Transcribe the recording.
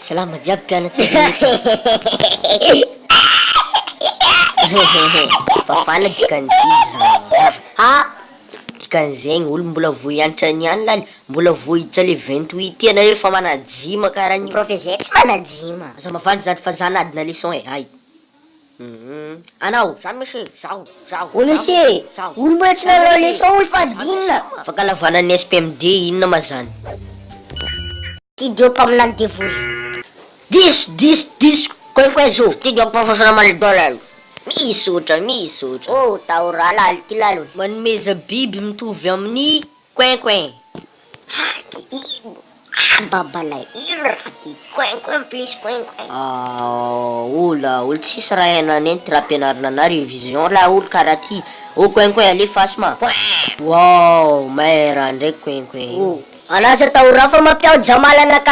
Salama jiaby mpianatra fafana dikan'ity zany. Dikan'izegny olo mbola voy hianatra niany lany, mbola voy hiditra le 28 anareo fa manajima karaha ny Prof zay tsy manajima. Aza mavany zany fa zanadina leçon hay. Anao, zany monsieur, zaho. O monsieur, olo mbola tsy nanao leçon olo fa adinina. Afaka lavana ny SPMD, inona ma zany? Ty dioko aminany devoly. Diso, koe zo, ty dioko professeur Malidolal. Misotra. Oh, taora lalo ty lalo. Manomeza biby mitovy amin'ny coin. Babalay, coin plus coin. Olo tsisy raha henanenty raha ampianarina ana révision la olo karaha ty. Coin ale fasma. Wow, mahera ndraiky coin. Anasa taora fa mampiao jamalana ka